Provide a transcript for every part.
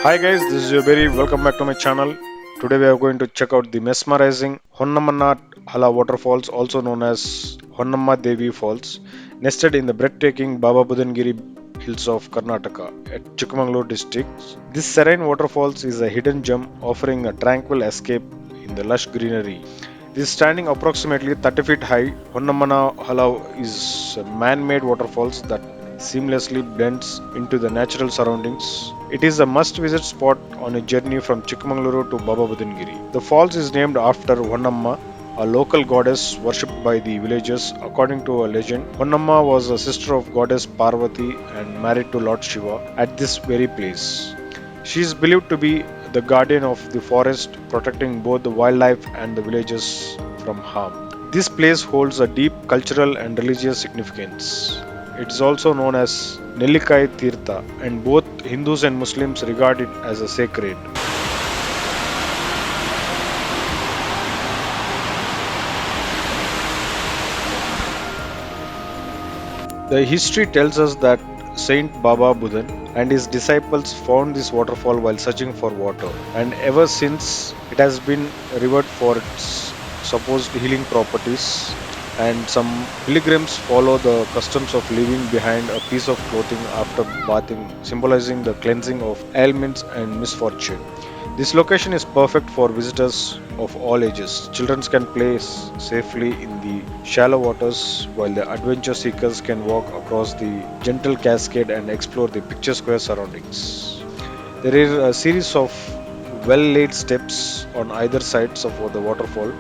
Hi guys, this is your very welcome back to my channel. Today we are going to check out the mesmerizing Honnammana Halla Waterfalls, also known as Honnamma Devi Falls, nested in the breathtaking Baba Budangiri Hills of Karnataka at Chikkamagaluru district. This serene waterfalls is a hidden gem offering a tranquil escape in the lush greenery. This standing approximately 30 feet high, Honnammana Halla is a man-made waterfalls that seamlessly blends into the natural surroundings. It is a must-visit spot on a journey from Chikmagalur to Baba Budangiri. The falls is named after Honnamma, a local goddess worshipped by the villagers. According to a legend, Honnamma was a sister of goddess Parvati and married to Lord Shiva at this very place. She is believed to be the guardian of the forest, protecting both the wildlife and the villagers from harm. This place holds a deep cultural and religious significance. It is also known as Nellikai Tirtha, and both Hindus and Muslims regard it as a sacred. The history tells us that Saint Baba Budan and his disciples found this waterfall while searching for water, and ever since it has been revered for its supposed healing properties. And some pilgrims follow the customs of leaving behind a piece of clothing after bathing, symbolizing the cleansing of ailments and misfortune. This location is perfect for visitors of all ages. Children can play safely in the shallow waters, while the adventure seekers can walk across the gentle cascade and explore the picturesque surroundings. There is a series of well-laid steps on either sides of the waterfall,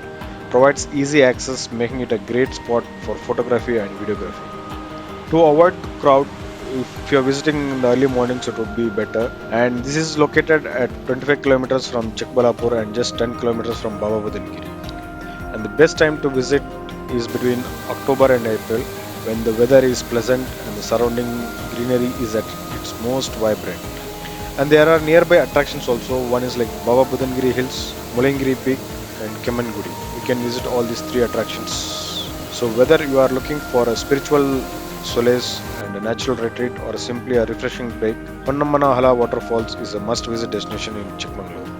provides easy access, making it a great spot for photography and videography. To avoid the crowd, if you are visiting in the early mornings, it would be better. And this is located at 25 kilometers from Chikmagalur and just 10 kilometers from Baba Budangiri. And the best time to visit is between October and April, when the weather is pleasant and the surrounding greenery is at its most vibrant. And there are nearby attractions also. One is like Baba Budangiri Hills, Mullayanagiri Peak, and Kemanaguri. You can visit all these three attractions. So whether you are looking for a spiritual solace and a natural retreat or simply a refreshing break, Honnammana Halla Waterfalls is a must-visit destination in Chikkamagaluru.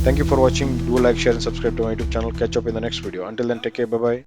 Thank you for watching. Do like, share, and subscribe to my YouTube channel. Catch up in the next video. Until then, take care. Bye bye.